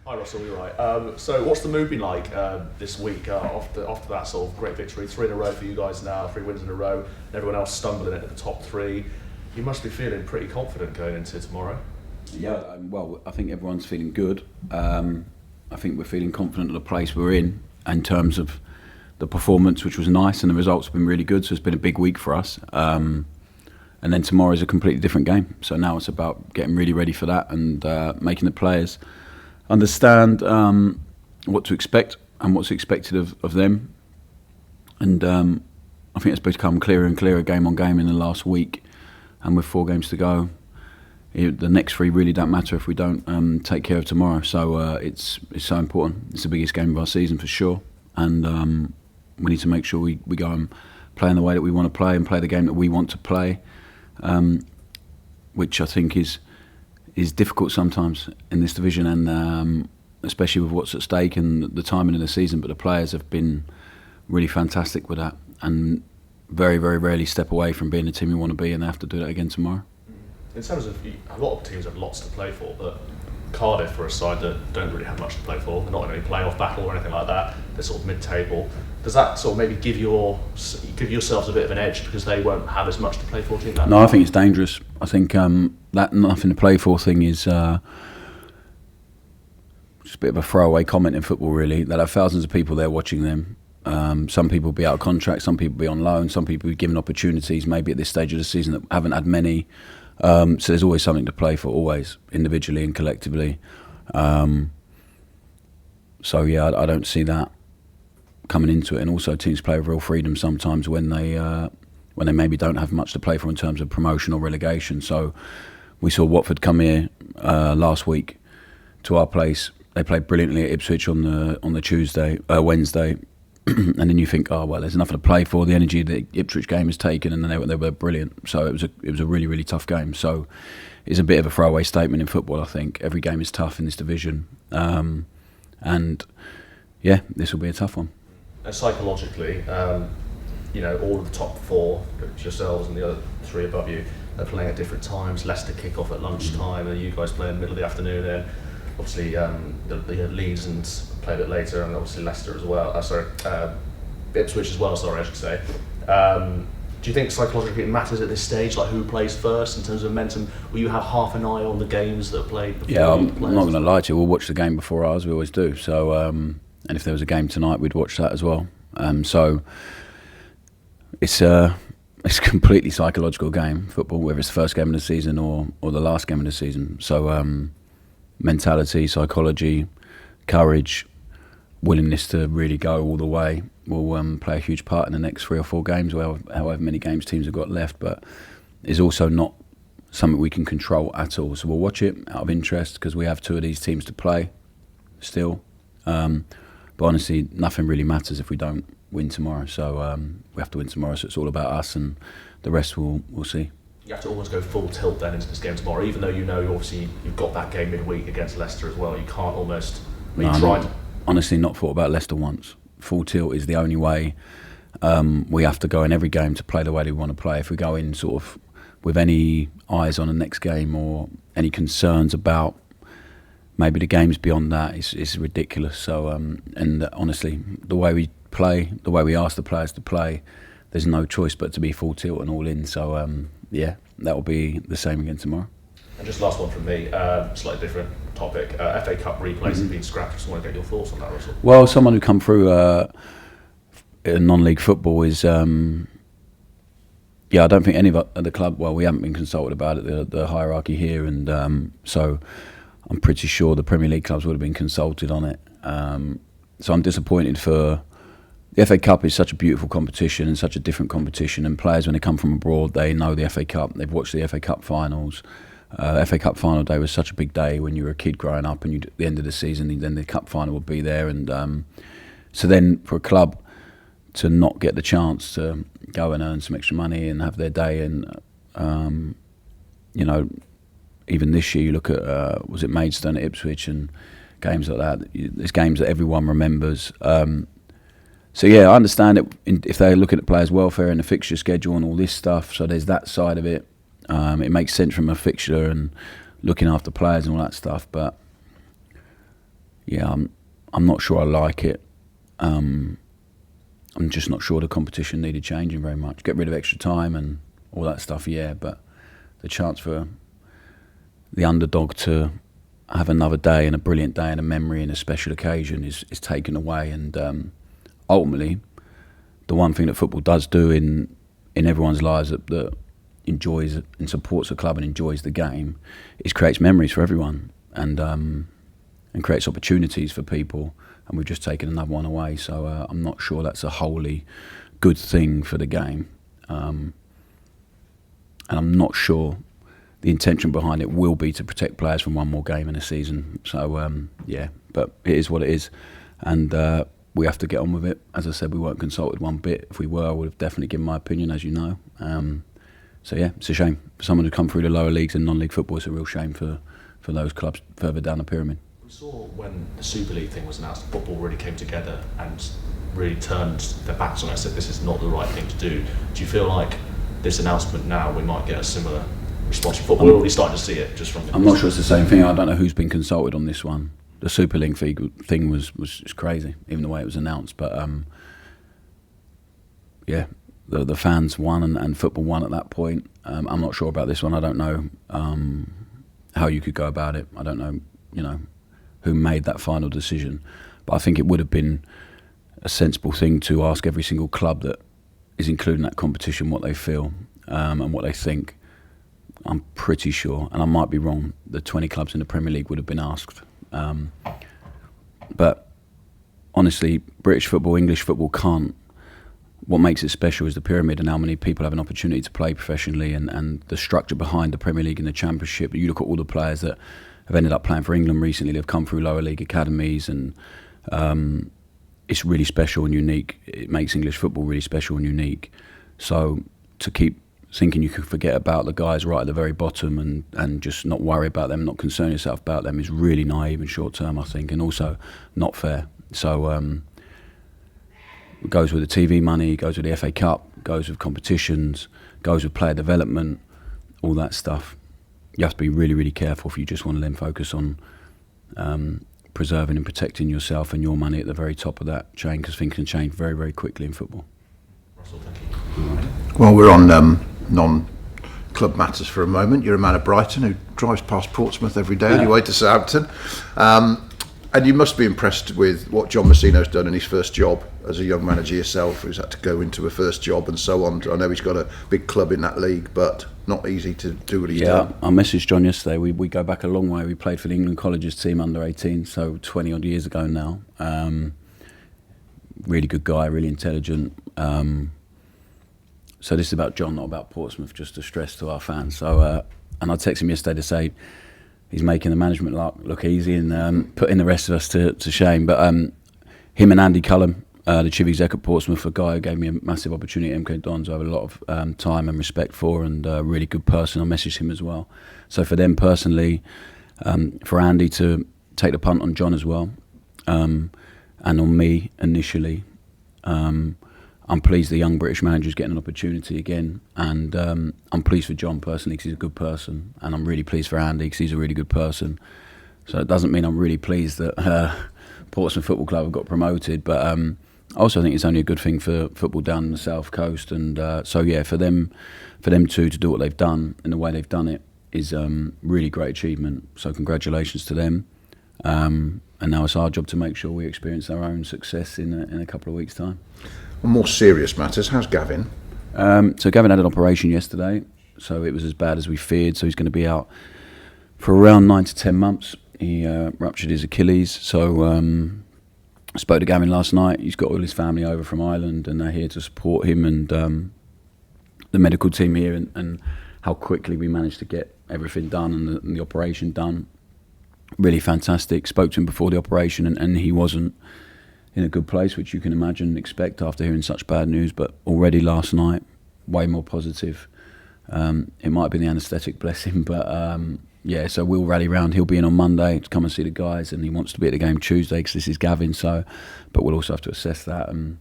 Hi Russell, you're right. So what's the mood been like this week after that sort of great victory? 3 in a row for you guys now, 3 wins in a row, and everyone else stumbling into the top 3. You must be feeling pretty confident going into tomorrow. Yeah, well, I think everyone's feeling good. I think we're feeling confident of the place we're in terms of the performance, which was nice, and the results have been really good, so it's been a big week for us. And then tomorrow is a completely different game, so now it's about getting really ready for that and making the players understand what to expect and what's expected of them. And I think it's become clearer and clearer game on game in the last week, and with 4 games to go, the next 3 really don't matter if we don't take care of tomorrow. So it's so important. It's the biggest game of our season for sure, and we need to make sure we go and play in the way that we want to play and play the game that we want to play, which I think is difficult sometimes in this division, and especially with what's at stake and the timing of the season. But the players have been really fantastic with that, and very, very rarely step away from being the team you want to be, and they have to do that again tomorrow. In terms of, a lot of teams have lots to play for, but Cardiff are a side that don't really have much to play for. They're not in any playoff battle or anything like that. They're sort of mid-table. Does that sort of maybe give yourselves a bit of an edge because they won't have as much to play for? Do you think that? No, I think it's dangerous. I think that nothing to play for thing is just a bit of a throwaway comment in football, really. They'll have thousands of people there watching them. Some people will be out of contract, some people will be on loan, some people will be given opportunities maybe at this stage of the season that haven't had many. So there's always something to play for, always, individually and collectively. So yeah, I don't see that coming into it. And also teams play with real freedom sometimes when they maybe don't have much to play for in terms of promotion or relegation. So we saw Watford come here last week to our place. They played brilliantly at Ipswich on the Wednesday. And then you think, oh well, there's nothing to play for. The energy the Ipswich game has taken, and then they were brilliant. So it was a really, really tough game. So it's a bit of a throwaway statement in football. I think every game is tough in this division, and yeah, this will be a tough one. And psychologically, all of the top 4, yourselves and the other 3 above you, they're playing at different times. Leicester kick off at lunchtime, and you guys play in the middle of the afternoon. Then obviously the Leeds and play a bit later, and obviously Leicester as well. Ipswich as well. Sorry, I should say. Do you think psychologically it matters at this stage, like who plays first in terms of momentum? Will you have half an eye on the games that are played before? Yeah, I'm not going to lie to you. We'll watch the game before ours. We always do. So, and if there was a game tonight, we'd watch that as well. So it's a completely psychological game, football, whether it's the first game of the season or the last game of the season. So mentality, psychology, courage, willingness to really go all the way will play a huge part in the next 3 or 4 games, or however many games teams have got left, but is also not something we can control at all. So we'll watch it out of interest because we have 2 of these teams to play still. But honestly, nothing really matters if we don't win tomorrow. So we have to win tomorrow, so it's all about us, and the rest we'll see. You have to almost go full tilt then into this game tomorrow, even though obviously you've got that game midweek against Leicester as well. You can't almost honestly not thought about Leicester once. Full tilt is the only way. We have to go in every game to play the way we want to play. If we go in sort of with any eyes on the next game or any concerns about maybe the games beyond that, it's ridiculous. So and honestly, the way we play, the way we ask the players to play, there's no choice but to be full tilt and all in. So yeah, that will be the same again tomorrow. And just last one from me, slightly different topic. FA Cup replays have been scrapped. Just want to get your thoughts on that, Russell. Well, someone who come through non-league football is, I don't think any of the club. Well, we haven't been consulted about it. The hierarchy here, and so I'm pretty sure the Premier League clubs would have been consulted on it. So I'm disappointed for. The FA Cup is such a beautiful competition and such a different competition, and players, when they come from abroad, they know the FA Cup. They've watched the FA Cup finals. FA Cup final day was such a big day when you were a kid growing up, and at the end of the season, then the cup final would be there. And so then for a club to not get the chance to go and earn some extra money and have their day, and even this year you look at was it Maidstone at Ipswich and games like that. There's games that everyone remembers. So yeah, I understand it if they're looking at players' welfare and the fixture schedule and all this stuff. So there's that side of it. It makes sense from a fixture and looking after players and all that stuff. But yeah, I'm not sure I like it. I'm just not sure the competition needed changing very much. Get rid of extra time and all that stuff, yeah, but the chance for the underdog to have another day and a brilliant day and a memory and a special occasion is taken away. And ultimately, the one thing that football does do in everyone's lives that enjoys and supports the club and enjoys the game is creates memories for everyone and creates opportunities for people. And we've just taken another one away. So I'm not sure that's a wholly good thing for the game. And I'm not sure the intention behind it will be to protect players from one more game in a season. So, yeah, but it is what it is. And we have to get on with it. As I said, we weren't consulted one bit. If we were, I would have definitely given my opinion, as you know. So, yeah, it's a shame. For someone who come through the lower leagues and non-league football, it's a real shame for those clubs further down the pyramid. We saw when the Super League thing was announced, football really came together and really turned their backs on it and said this is not the right thing to do. Do you feel like this announcement now we might get a similar response from football? We're already starting to see it just from... I'm not sure it's the same thing. I don't know who's been consulted on this one. The Super League thing was just crazy, even the way it was announced. But yeah, the fans won and football won at that point. I'm not sure about this one. I don't know how you could go about it. I don't know, who made that final decision. But I think it would have been a sensible thing to ask every single club that is including that competition what they feel and what they think. I'm pretty sure, and I might be wrong, the 20 clubs in the Premier League would have been asked. But honestly, British football, English football can't. What makes it special is the pyramid and how many people have an opportunity to play professionally and the structure behind the Premier League and the Championship. You look at all the players that have ended up playing for England recently, they've come through lower league academies, and it's really special and unique. It makes English football really special and unique. So to keep thinking you can forget about the guys right at the very bottom and just not worry about them, not concern yourself about them, is really naive and short term, I think, and also not fair. So it goes with the TV money, goes with the FA Cup, goes with competitions, goes with player development, all that stuff. You have to be really, really careful if you just want to then focus on preserving and protecting yourself and your money at the very top of that chain, because things can change very, very quickly in football. Russell, thank you. Well, we're on non-club matters for a moment. You're a man of Brighton who drives past Portsmouth every day on your way to Southampton. And you must be impressed with what John Messino's done in his first job as a young manager yourself, who's had to go into a first job and so on. I know he's got a big club in that league, but not easy to do what he's done. I messaged John yesterday. We go back a long way. We played for the England Colleges team under 18, so 20 odd years ago now. Really good guy, really intelligent. So this is about John, not about Portsmouth, just to stress to our fans. So, and I texted him yesterday to say he's making the management look easy and putting the rest of us to shame. But him and Andy Cullum, the chief exec at Portsmouth, a guy who gave me a massive opportunity at MK Dons, I have a lot of time and respect for, and a really good person. I messaged him as well. So for them personally, for Andy to take the punt on John as well, and on me initially, I'm pleased the young British manager's getting an opportunity again, and I'm pleased for John personally because he's a good person, and I'm really pleased for Andy because he's a really good person. So it doesn't mean I'm really pleased that Portsmouth Football Club have got promoted, but I also think it's only a good thing for football down on the south coast, and so yeah, for them two to do what they've done in the way they've done it is really great achievement. So congratulations to them, and now it's our job to make sure we experience our own success in a couple of weeks' time. On more serious matters, how's Gavin? So Gavin had an operation yesterday, so it was as bad as we feared. So he's going to be out for around 9 to 10 months. He ruptured his Achilles. So I spoke to Gavin last night. He's got all his family over from Ireland, and they're here to support him and the medical team here, and how quickly we managed to get everything done and the operation done. Really fantastic. Spoke to him before the operation, and he wasn't in a good place, which you can imagine and expect after hearing such bad news, but already last night, way more positive. It might have been the anaesthetic, bless him, but yeah, so we'll rally round. He'll be in on Monday to come and see the guys, and he wants to be at the game Tuesday because this is Gavin, so, but we'll also have to assess that. And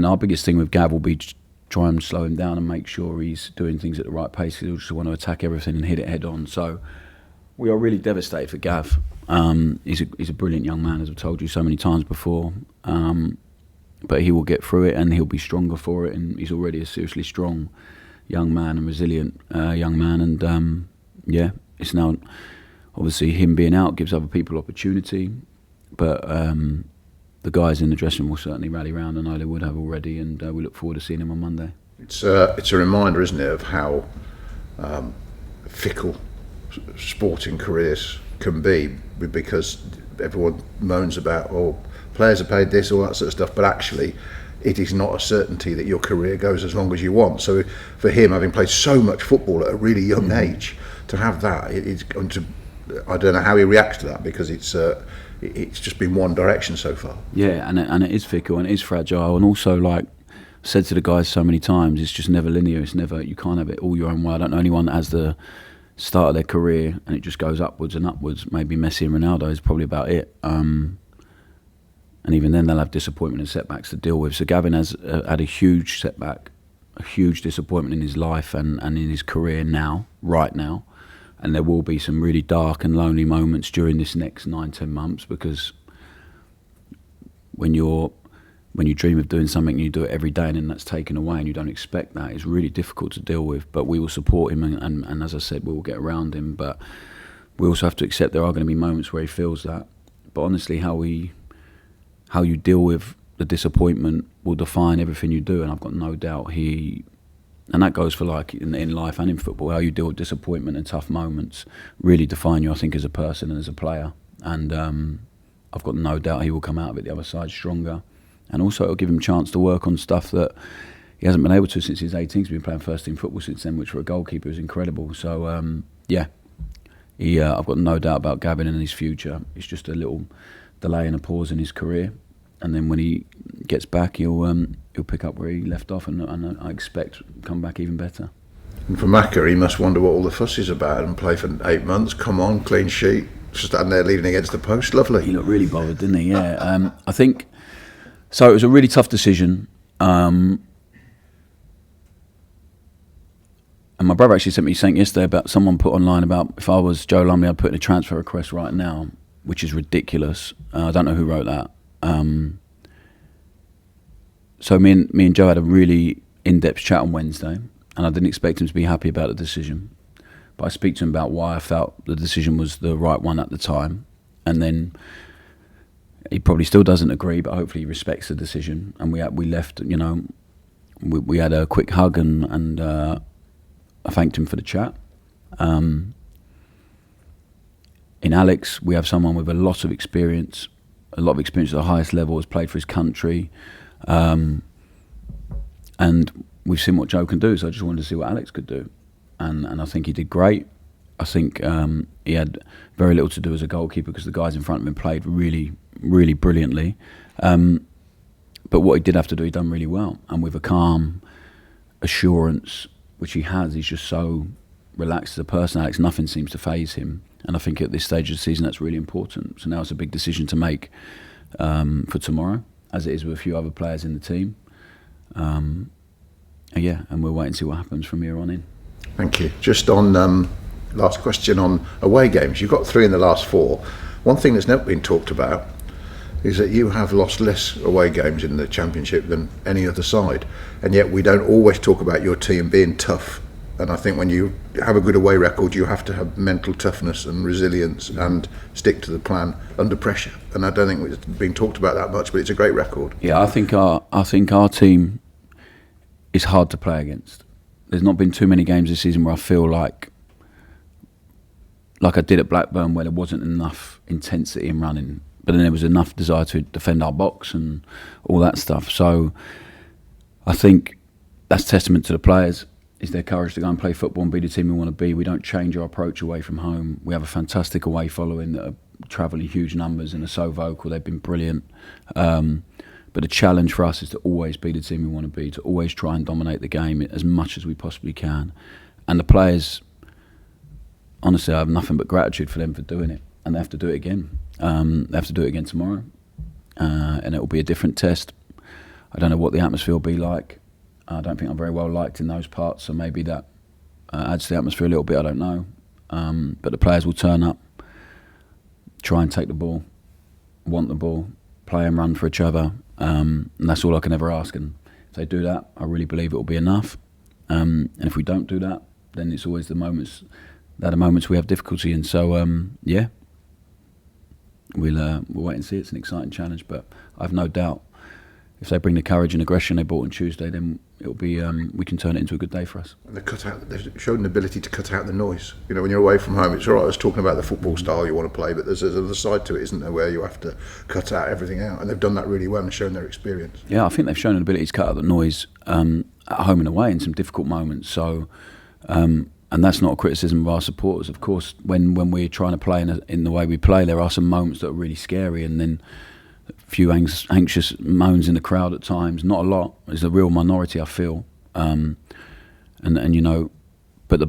our biggest thing with Gav will be to try and slow him down and make sure he's doing things at the right pace, because he'll just want to attack everything and hit it head on. So We are really devastated for Gav. He's a brilliant young man, as I've told you so many times before. But he will get through it, and he'll be stronger for it. And he's already a seriously strong young man and resilient young man. And it's now obviously him being out gives other people opportunity. But the guys in the dressing room will certainly rally round. I know they would have already, and we look forward to seeing him on Monday. It's a reminder, isn't it, of how fickle sporting careers can be, because everyone moans about, players are paid this, all that sort of stuff, but actually it is not a certainty that your career goes as long as you want. So for him, having played so much football at a really young age, to have that, it's going to, I don't know how he reacts to that, because it's just been one direction so far. Yeah, and it is fickle and it is fragile, and also, like I said to the guys so many times, it's just never linear. It's never, you can't have it all your own way. I don't know anyone that has the start of their career and it just goes upwards and upwards. Maybe Messi and Ronaldo is probably about it. And even then they'll have disappointment and setbacks to deal with. So Gavin has had a huge setback, a huge disappointment in his life and in his career now, right now. And there will be some really dark and lonely moments during this next 9-10 months, because when you dream of doing something and you do it every day and then that's taken away and you don't expect that, it's really difficult to deal with. But we will support him and as I said, we will get around him. But we also have to accept there are going to be moments where he feels that. But honestly, how you deal with the disappointment will define everything you do. And I've got no doubt and that goes for like in life and in football, how you deal with disappointment and tough moments really define you, I think, as a person and as a player. And I've got no doubt he will come out of it the other side stronger. And also it'll give him a chance to work on stuff that he hasn't been able to since he's 18. He's been playing first team football since then, which for a goalkeeper is incredible. So I've got no doubt about Gavin and his future. It's just a little delay and a pause in his career, and then when he gets back, he'll pick up where he left off, and I expect come back even better. And for Macca, he must wonder what all the fuss is about, and play for 8 months. Come on, clean sheet, standing there leaning against the post, lovely. He looked really bothered, didn't he? Yeah, I think. So it was a really tough decision. And my brother actually sent me something yesterday about someone put online about if I was Joe Lumley, I'd put in a transfer request right now, which is ridiculous. I don't know who wrote that. So me and Joe had a really in-depth chat on Wednesday, and I didn't expect him to be happy about the decision. But I speak to him about why I felt the decision was the right one at the time, and then he probably still doesn't agree, but hopefully he respects the decision. And we left, we had a quick hug and I thanked him for the chat. In Alex, we have someone with a lot of experience at the highest level, has played for his country, and we've seen what Joe can do. So I just wanted to see what Alex could do, and I think he did great. I think he had very little to do as a goalkeeper because the guys in front of him played really, really brilliantly. But what he did have to do, he done really well. And with a calm assurance, which he has, he's just so relaxed as a person, Alex, nothing seems to faze him. And I think at this stage of the season, that's really important. So now it's a big decision to make for tomorrow, as it is with a few other players in the team. And we'll wait and see what happens from here on in. Thank you. Just on last question on away games. You've got 3 in the last 4. One thing that's not been talked about is that you have lost less away games in the Championship than any other side, and yet we don't always talk about your team being tough. And I think when you have a good away record, you have to have mental toughness and resilience and stick to the plan under pressure. And I don't think it's being talked about that much, but it's a great record. Yeah, I think our team is hard to play against. There's not been too many games this season where I feel like I did at Blackburn, where there wasn't enough intensity in running, but then there was enough desire to defend our box and all that stuff. So I think that's testament to the players, is their courage to go and play football and be the team we want to be. We don't change our approach away from home. We have a fantastic away following that are travelling huge numbers and are so vocal. They've been brilliant. But the challenge for us is to always be the team we want to be, to always try and dominate the game as much as we possibly can. And the players, honestly, I have nothing but gratitude for them for doing it. And they have to do it again. They have to do it again tomorrow. And it will be a different test. I don't know what the atmosphere will be like. I don't think I'm very well liked in those parts, so maybe that adds to the atmosphere a little bit, I don't know. but the players will turn up, try and take the ball, want the ball, play and run for each other, and that's all I can ever ask. And if they do that, I really believe it will be enough. And if we don't do that, then it's always the moments we have difficulty in. So we'll wait and see. It's an exciting challenge, but I've no doubt if they bring the courage and aggression they brought on Tuesday, then it'll be we can turn it into a good day for us. And they've shown an ability to cut out the noise. You know, when you're away from home, it's all right. I was talking about the football style you want to play, but there's another side to it, isn't there, where you have to cut out everything out, and they've done that really well and shown their experience. Yeah, I think they've shown an ability to cut out the noise at home and away in some difficult moments. So, and that's not a criticism of our supporters. Of course, when we're trying to play in the way we play, there are some moments that are really scary, and then a few anxious moans in the crowd at times. Not a lot. It's a real minority, I feel. And you know, but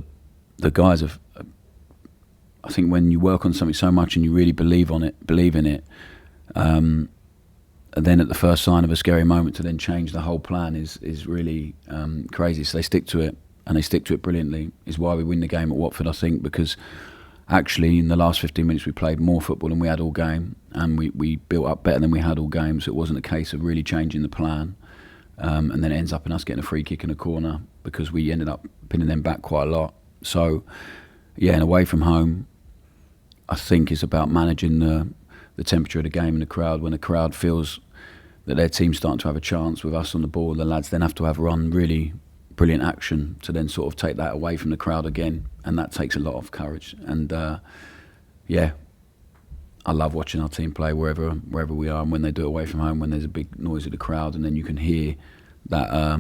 the guys have. I think when you work on something so much and you really believe in it, and then at the first sign of a scary moment to then change the whole plan is really crazy. So they stick to it, and they stick to it brilliantly. Is why we win the game at Watford, I think, because actually in the last 15 minutes we played more football than we had all game, and we built up better than we had all game. So it wasn't a case of really changing the plan, and then it ends up in us getting a free kick in a corner because we ended up pinning them back quite a lot. So yeah, and away from home, I think it's about managing the temperature of the game and the crowd. When the crowd feels that their team's starting to have a chance with us on the ball, the lads then have to have run really brilliant action to then sort of take that away from the crowd again, and that takes a lot of courage. And yeah, I love watching our team play wherever we are, and when they do it away from home, when there's a big noise of the crowd, and then you can hear that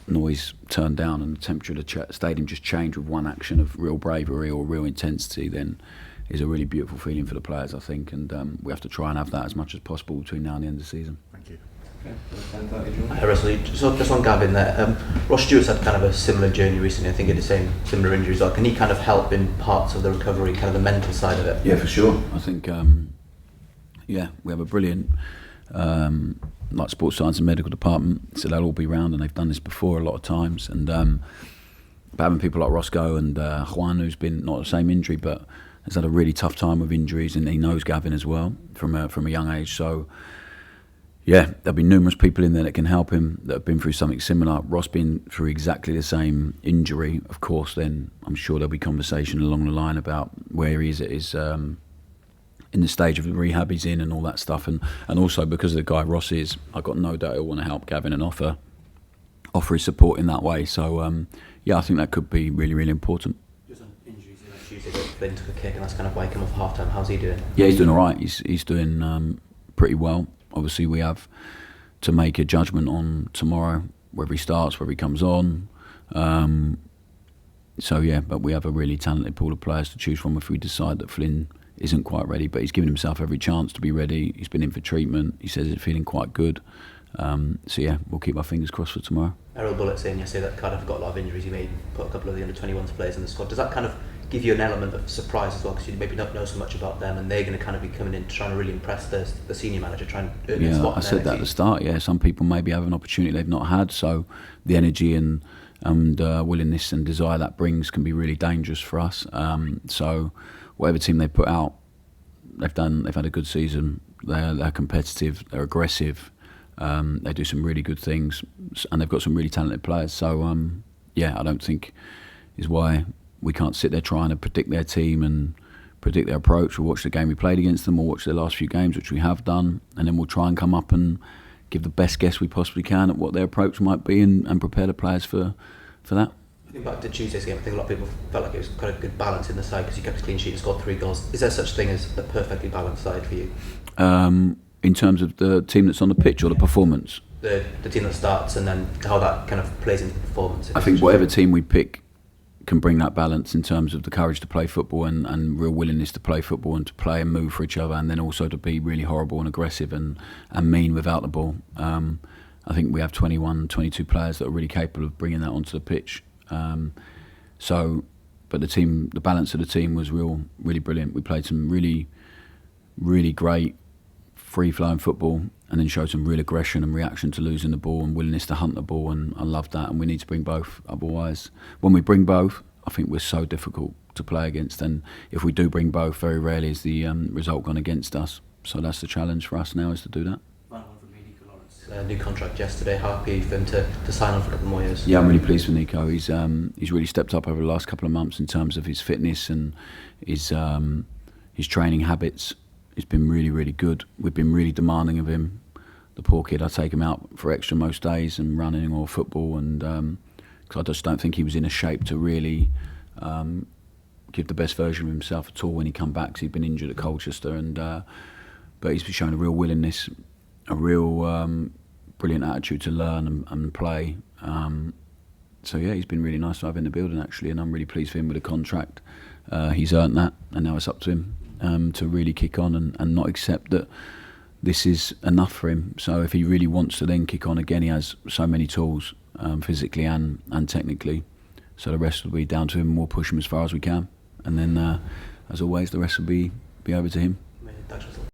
noise turn down and the temperature of the stadium just change with one action of real bravery or real intensity, then is a really beautiful feeling for the players, I think, and we have to try and have that as much as possible between now and the end of the season. Thank you. Hi Russell, just on Gavin there, Ross Stewart's had kind of a similar journey recently. I think he had the similar injuries. Can he kind of help in parts of the recovery, kind of the mental side of it? Yeah, for sure. I think we have a brilliant like sports science and medical department, so they'll all be round, and they've done this before a lot of times. And but having people like Roscoe and Juan, who's been not the same injury, but has had a really tough time with injuries, and he knows Gavin as well from a young age. So yeah, there'll be numerous people in there that can help him that have been through something similar. Ross being through exactly the same injury, of course, then I'm sure there'll be conversation along the line about where he is at his in the stage of the rehab he's in and all that stuff, and also because of the guy Ross is, I've got no doubt he'll want to help Gavin and offer his support in that way. So yeah, I think that could be really, really important. Just on injuries, Tuesday Flynn took a kick, and that's kind of why he came off half time. How's he doing? Yeah, he's doing all right. He's doing pretty well. Obviously, we have to make a judgment on tomorrow, whether he starts, whether he comes on. So yeah, but we have a really talented pool of players to choose from if we decide that Flynn isn't quite ready. But he's given himself every chance to be ready. He's been in for treatment. He says he's feeling quite good. So yeah, we'll keep our fingers crossed for tomorrow. Errol Bullitt saying yesterday that Cardiff have got a lot of injuries. He may put a couple of the under-21s players in the squad. Does that kind of give you an element of surprise as well, because you maybe don't know so much about them, and they're going to kind of be coming in trying to really impress the senior manager, trying to earn a spot? I said that at the start. Yeah, some people maybe have an opportunity they've not had, so the energy and willingness and desire that brings can be really dangerous for us. So whatever team they put out, they've had a good season. They're competitive, they're aggressive, they do some really good things, and they've got some really talented players. So yeah, I don't think is why we can't sit there trying to predict their team and predict their approach. We'll watch the game we played against them, we'll watch their last few games, which we have done, and then we'll try and come up and give the best guess we possibly can at what their approach might be, and prepare the players for that. Looking back to Tuesday's game, I think a lot of people felt like it was quite a good balance in the side, because you kept a clean sheet and scored 3 goals. Is there such thing as a perfectly balanced side for you? In terms of the team that's on the pitch or the performance? The team that starts, and then how that kind of plays into the performance. I think whatever team we pick can bring that balance in terms of the courage to play football and real willingness to play football and to play and move for each other, and then also to be really horrible and aggressive and mean without the ball. I think we have 21, 22 players that are really capable of bringing that onto the pitch. But the balance of the team was really brilliant. We played some really, really great free-flowing football, and then showed some real aggression and reaction to losing the ball and willingness to hunt the ball, and I love that, and we need to bring both. Otherwise, when we bring both, I think we're so difficult to play against. And if we do bring both, very rarely is the result gone against us. So that's the challenge for us now, is to do that. New contract yesterday. Happy for him to sign on for a couple more years. Yeah, I'm really pleased with Nico. He's really stepped up over the last couple of months in terms of his fitness and his training habits. He's been really, really good. We've been really demanding of him. The poor kid, I take him out for extra most days and running or football, and because I just don't think he was in a shape to really give the best version of himself at all when he come back. 'Cause he'd been injured at Colchester, but he's shown a real willingness, a real brilliant attitude to learn and play. So yeah, he's been really nice to have in the building actually, and I'm really pleased for him with the contract. He's earned that, and now it's up to him to really kick on and not accept that this is enough for him. So if he really wants to then kick on again, he has so many tools, physically and technically. So the rest will be down to him. We'll push him as far as we can, and then as always, the rest will be over to him. Thanks, Russell.